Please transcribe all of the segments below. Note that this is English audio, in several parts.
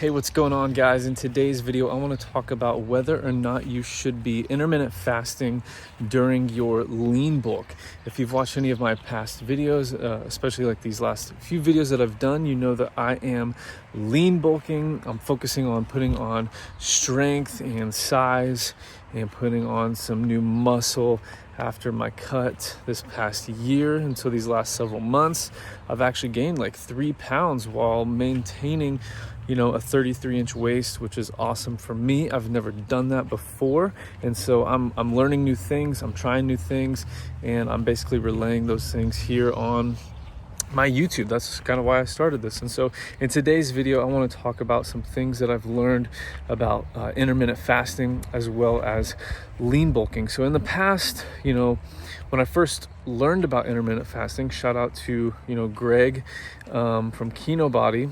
Hey, what's going on, guys? In today's video, I want to talk about whether or not you should be intermittent fasting during your lean bulk. If you've watched any of my past videos, especially like these last few videos that I've done, you know that I am lean bulking. I'm focusing on putting on strength and size and putting on some new muscle after my cut this past year. Until these last several months, I've actually gained like 3 pounds while maintaining a 33-inch waist, which is awesome for me. I've never done that before, and so I'm learning new things, I'm trying new things, and I'm basically relaying those things here on my YouTube. That's kind of why I started this. And so in today's video, I want to talk about some things that I've learned about intermittent fasting as well as lean bulking. So in the past, when I first learned about intermittent fasting, shout out to Greg from Kino Body.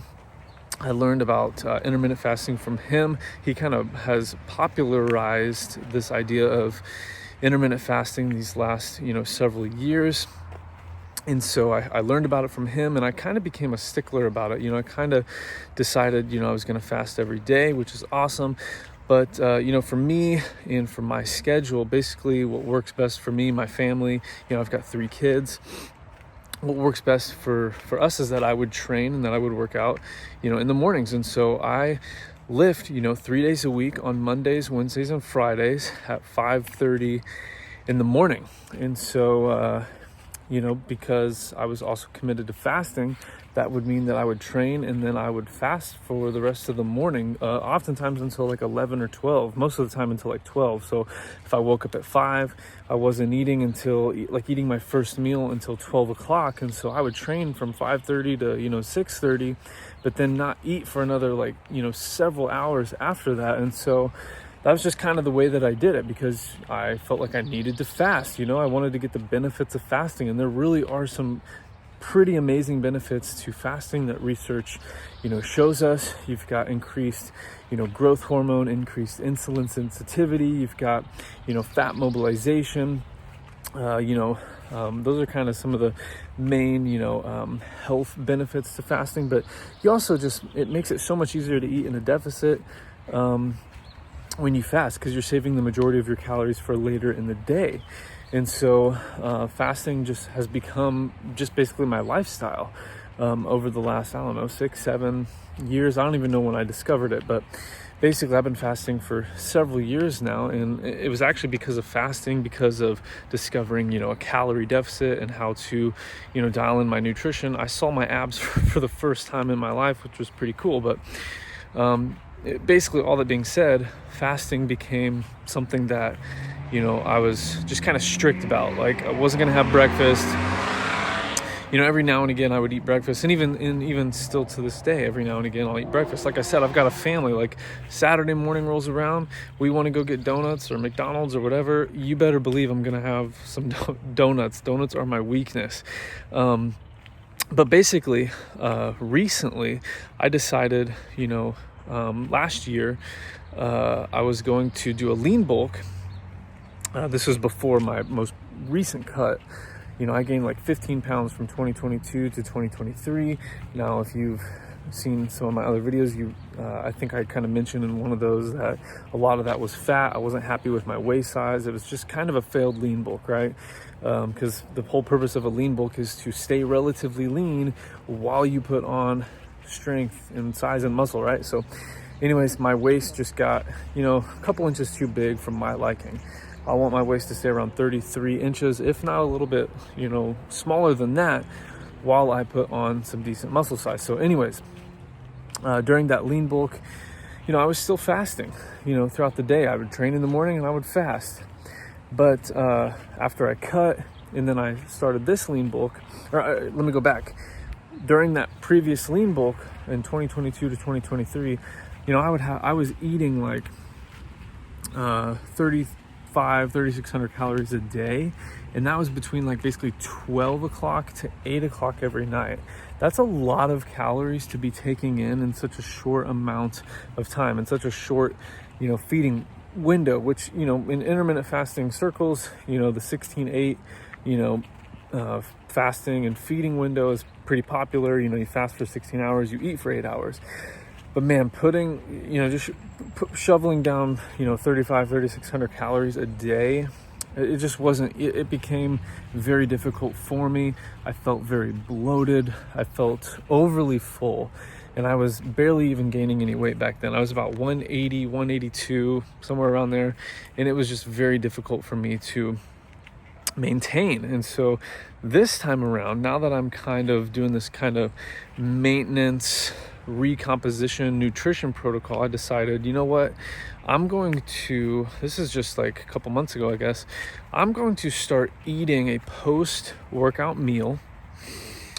I learned about intermittent fasting from him. He kind of has popularized this idea of intermittent fasting these last several years. And so I learned about it from him, and I kind of became a stickler about it. I kind of decided, I was going to fast every day, which is awesome. But, for me and for my schedule, basically what works best for me, my family, I've got 3 kids. What works best for us is that I would train and that I would work out, in the mornings. And so I lift, 3 days a week on Mondays, Wednesdays, and Fridays at 5:30 in the morning. And so, because I was also committed to fasting, that would mean that I would train and then I would fast for the rest of the morning, oftentimes until like 11 or 12, most of the time until like 12. So if I woke up at 5, I wasn't eating until eating my first meal until 12 o'clock. And so I would train from 5:30 to, 6:30, but then not eat for another several hours after that. And so that was just kind of the way that I did it, because I felt like I needed to fast. I wanted to get the benefits of fasting, and there really are some pretty amazing benefits to fasting that research, shows us. You've got increased, growth hormone, increased insulin sensitivity. You've got, fat mobilization. Those are kind of some of the main, health benefits to fasting. But you also it makes it so much easier to eat in a deficit when you fast, because you're saving the majority of your calories for later in the day. And so fasting just has become just basically my lifestyle over the last, 6-7 years. I don't even know when I discovered it, but basically I've been fasting for several years now. And it was actually because of fasting, because of discovering, a calorie deficit and how to, dial in my nutrition. I saw my abs for the first time in my life, which was pretty cool. But basically, all that being said, fasting became something that I was just kind of strict about. Like, I wasn't going to have breakfast. Every now and again I would eat breakfast, and even still to this day, every now and again I'll eat breakfast. Like I said, I've got a family. Like, Saturday morning rolls around, we want to go get donuts or McDonald's or whatever. You better believe I'm going to have some donuts. Donuts are my weakness. But basically, recently I decided, last year, I was going to do a lean bulk. This was before my most recent cut. I gained like 15 pounds from 2022 to 2023. Now, if you've seen some of my other videos, I think I kind of mentioned in one of those that a lot of that was fat. I wasn't happy with my waist size. It was just kind of a failed lean bulk, right? Because the whole purpose of a lean bulk is to stay relatively lean while you put on strength and size and muscle, right? So anyways, my waist just got, a couple inches too big for my liking. I want my waist to stay around 33 inches, if not a little bit, smaller than that, while I put on some decent muscle size. So anyways, during that lean bulk, I was still fasting, throughout the day. I would train in the morning and I would fast. But after I cut and then I started this lean bulk, let me go back. During that previous lean bulk in 2022 to 2023, I was eating like 3,600 calories a day, and that was between like basically 12 o'clock to 8 o'clock every night. That's a lot of calories to be taking in such a short amount of time, in such a short, feeding window, which, in intermittent fasting circles, the 16-8, fasting and feeding window is pretty popular. You fast for 16 hours, you eat for 8 hours. But man, shoveling down, 3,600 calories a day, it just wasn't, it became very difficult for me. I felt very bloated. I felt overly full, and I was barely even gaining any weight back then. I was about 180, 182, somewhere around there. And it was just very difficult for me to maintain. And so this time around, now that I'm kind of doing this kind of maintenance, recomposition, nutrition protocol, I decided, you know what, this is just like a couple months ago, I guess, I'm going to start eating a post-workout meal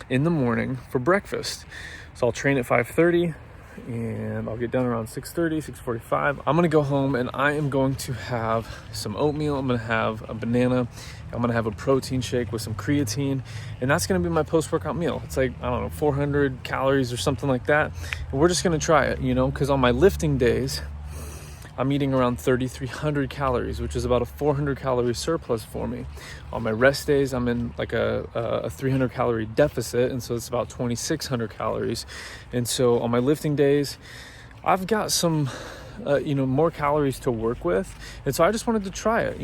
in the morning for breakfast. So I'll train at 5:30 and I'll get done around 6:30, 6:45. I'm gonna go home and I am going to have some oatmeal. I'm gonna have a banana. I'm gonna have a protein shake with some creatine, and that's gonna be my post-workout meal. It's like, I don't know, 400 calories or something like that. And we're just gonna try it, because on my lifting days, I'm eating around 3,300 calories, which is about a 400 calorie surplus for me. On my rest days, I'm in like a 300 calorie deficit, and so it's about 2,600 calories. And so on my lifting days, I've got some, more calories to work with. And so I just wanted to try it,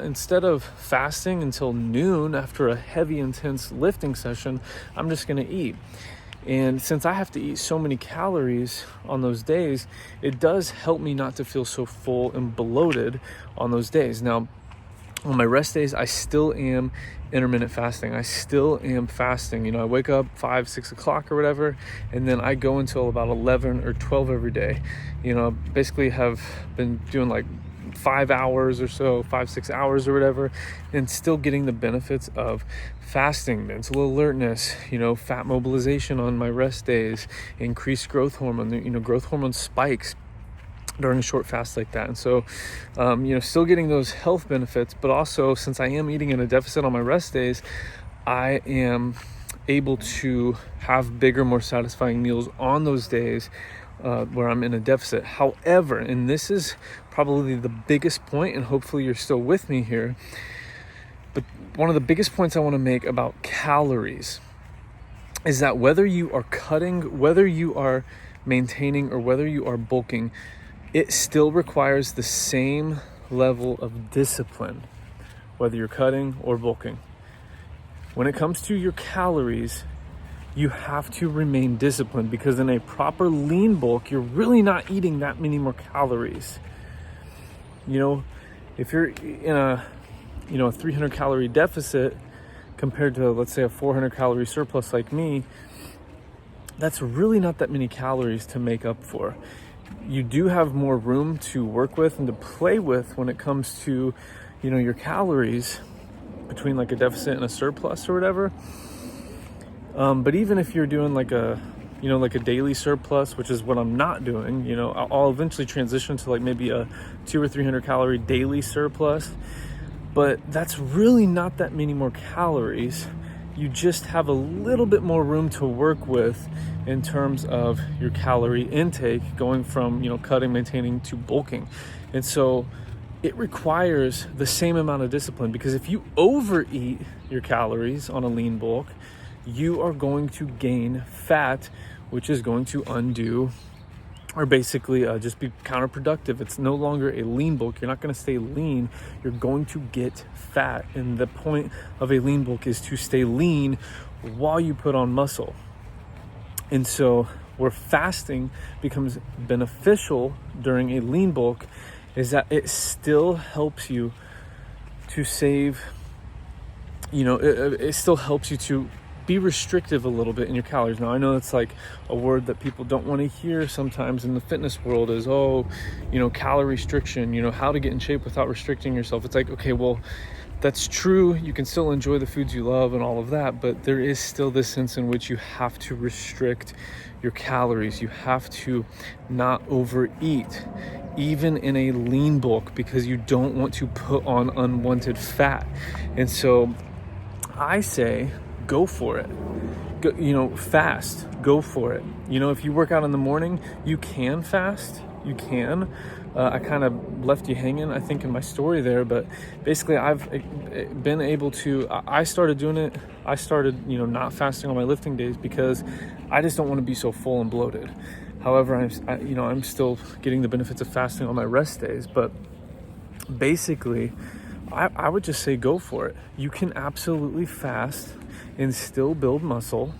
instead of fasting until noon after a heavy, intense lifting session, I'm just gonna eat. And since I have to eat so many calories on those days, it does help me not to feel so full and bloated on those days. Now, on my rest days, I still am intermittent fasting. I still am fasting. I wake up 5, 6 o'clock or whatever, and then I go until about 11 or 12 every day. Basically have been doing like 5 hours or so, 5, 6 hours or whatever, and still getting the benefits of fasting, mental alertness, fat mobilization on my rest days, increased growth hormone, growth hormone spikes during a short fast like that. And so, still getting those health benefits, but also since I am eating in a deficit on my rest days, I am able to have bigger, more satisfying meals on those days where I'm in a deficit. However, and this is probably the biggest point, and hopefully you're still with me here, but one of the biggest points I want to make about calories is that whether you are cutting, whether you are maintaining, or whether you are bulking, it still requires the same level of discipline, whether you're cutting or bulking. When it comes to your calories, you have to remain disciplined, because in a proper lean bulk, you're really not eating that many more calories. If you're in a 300 calorie deficit compared to, let's say, a 400 calorie surplus like me, that's really not that many calories to make up for. You do have more room to work with and to play with when it comes to, your calories between like a deficit and a surplus or whatever. But even if you're doing like a daily surplus, which is what I'm not doing, I'll eventually transition to like maybe a 200 or 300 calorie daily surplus, but that's really not that many more calories. You just have a little bit more room to work with in terms of your calorie intake, going from, cutting, maintaining to bulking. And so it requires the same amount of discipline, because if you overeat your calories on a lean bulk, you are going to gain fat, which is going to undo or basically just be counterproductive. It's no longer a lean bulk. You're not going to stay lean. You're going to get fat. And the point of a lean bulk is to stay lean while you put on muscle. And so where fasting becomes beneficial during a lean bulk is that it still helps you to save, it still helps you to be restrictive a little bit in your calories. Now, I know it's like a word that people don't want to hear sometimes in the fitness world is, calorie restriction, how to get in shape without restricting yourself. It's like, okay, well, that's true. You can still enjoy the foods you love and all of that, but there is still this sense in which you have to restrict your calories. You have to not overeat, even in a lean bulk, because you don't want to put on unwanted fat. And so I say, go for it. Fast. Go for it. If you work out in the morning, you can fast. You can. I kind of left you hanging, I think, in my story there, but basically I've been able to, I started doing it. I started, not fasting on my lifting days because I just don't want to be so full and bloated. However, I'm still getting the benefits of fasting on my rest days. But basically, I would just say go for it. You can absolutely fast and still build muscle.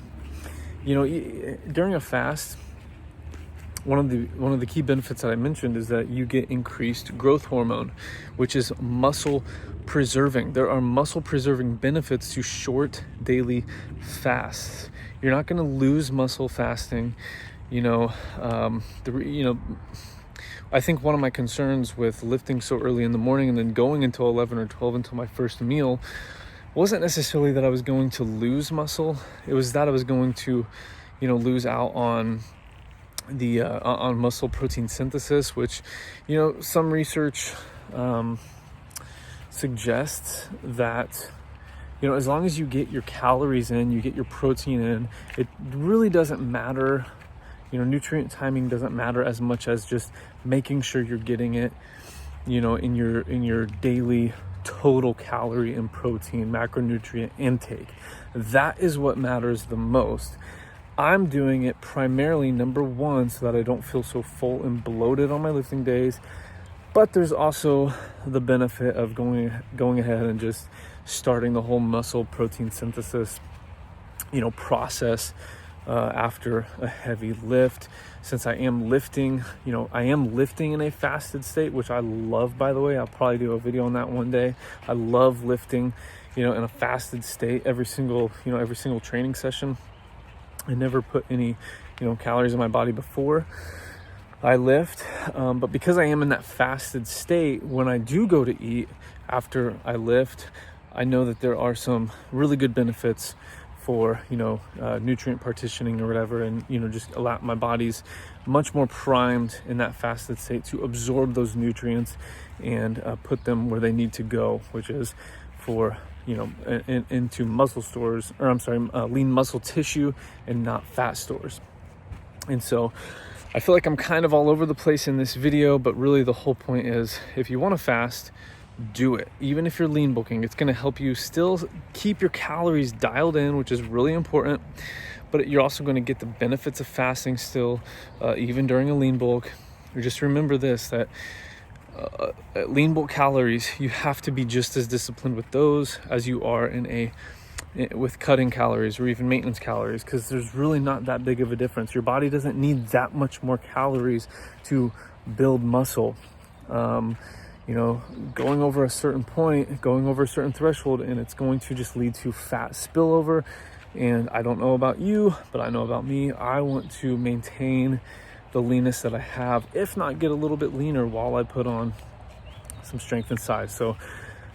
During a fast, one of the key benefits that I mentioned is that you get increased growth hormone, which is muscle preserving. There are muscle preserving benefits to short daily fasts. You're not going to lose muscle fasting. I think one of my concerns with lifting so early in the morning and then going until 11 or 12 until my first meal wasn't necessarily that I was going to lose muscle. It was that I was going to, lose out on the on muscle protein synthesis, which, some research suggests that, as long as you get your calories in, you get your protein in, it really doesn't matter. Nutrient timing doesn't matter as much as just making sure you're getting it, in your daily total calorie and protein macronutrient intake. That is what matters the most. I'm doing it primarily, number one, so that I don't feel so full and bloated on my lifting days. But there's also the benefit of going ahead and just starting the whole muscle protein synthesis, process after a heavy lift. Since I am lifting in a fasted state, which I love, by the way. I'll probably do a video on that one day. I love lifting, in a fasted state every single training session. I never put any, calories in my body before I lift. But because I am in that fasted state, when I do go to eat after I lift, I know that there are some really good benefits for, nutrient partitioning or whatever. And, just allow my body's much more primed in that fasted state to absorb those nutrients and put them where they need to go, which is for, into muscle stores, lean muscle tissue and not fat stores. And so I feel like I'm kind of all over the place in this video, but really the whole point is, if you want to fast, do it. Even if you're lean bulking, it's going to help you still keep your calories dialed in, which is really important, but you're also going to get the benefits of fasting still, even during a lean bulk. Just remember this, that at lean bulk calories, you have to be just as disciplined with those as you are with cutting calories or even maintenance calories, because there's really not that big of a difference. Your body doesn't need that much more calories to build muscle. Going over a certain point, going over a certain threshold, and it's going to just lead to fat spillover. And I don't know about you, but I know about me. I want to maintain the leanness that I have, if not get a little bit leaner while I put on some strength and size. So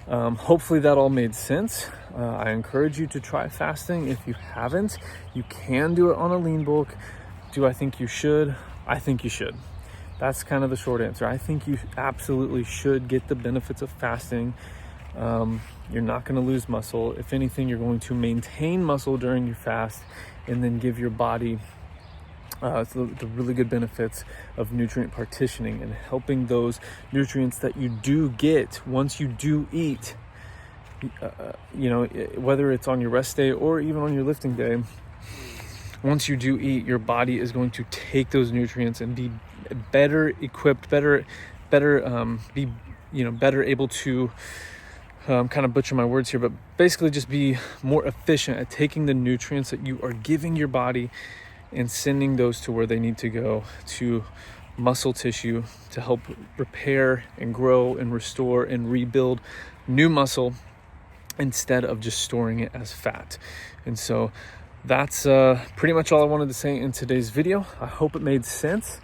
hopefully that all made sense. I encourage you to try fasting. If you haven't, you can do it on a lean bulk. Do I think you should? I think you should. That's kind of the short answer. I think you absolutely should get the benefits of fasting. You're not going to lose muscle. If anything, you're going to maintain muscle during your fast and then give your body the really good benefits of nutrient partitioning and helping those nutrients that you do get once you do eat, whether it's on your rest day or even on your lifting day. Once you do eat, your body is going to take those nutrients and be better equipped, better able to kind of butcher my words here, but basically just be more efficient at taking the nutrients that you are giving your body and sending those to where they need to go, to muscle tissue, to help repair and grow and restore and rebuild new muscle instead of just storing it as fat. And so that's pretty much all I wanted to say in today's video. I hope it made sense.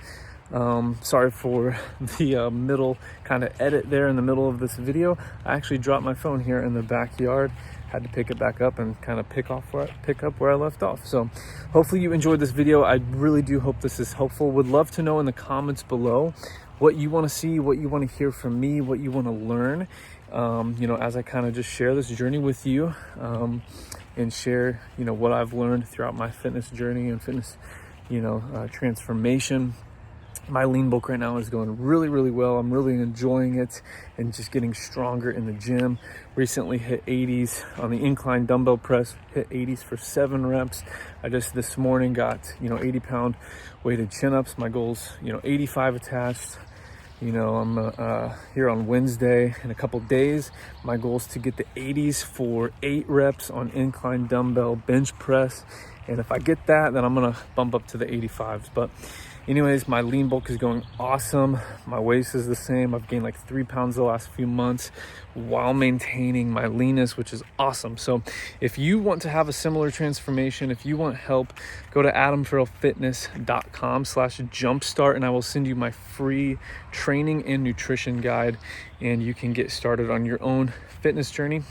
Sorry for the middle kind of edit there in the middle of this video. I actually dropped my phone here in the backyard, had to pick it back up and kind of pick up where I left off. So hopefully you enjoyed this video. I really do hope this is helpful. Would love to know in the comments below what you want to see, what you want to hear from me, what you want to learn, as I kind of just share this journey with you, and share, what I've learned throughout my fitness journey and fitness, transformation. My lean bulk right now is going really, really well. I'm really enjoying it and just getting stronger in the gym. Recently hit 80s on the incline dumbbell press, hit 80s for 7 reps. I just this morning got, 80-pound weighted chin-ups. My goal's, 85 attached. I'm here on Wednesday in a couple days. My goal is to get the 80s for 8 reps on incline dumbbell bench press. And if I get that, then I'm gonna bump up to the 85s. But anyways, my lean bulk is going awesome. My waist is the same. I've gained like 3 pounds the last few months while maintaining my leanness, which is awesome. So if you want to have a similar transformation, if you want help, go to adamfarrellfitness.com/jumpstart and I will send you my free training and nutrition guide, and you can get started on your own fitness journey.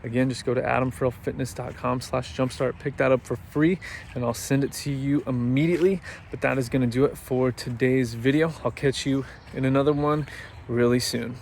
Again, just go to adamfarrellfitness.com/jumpstart, pick that up for free, and I'll send it to you immediately. But that is going to do it for today's video. I'll catch you in another one really soon.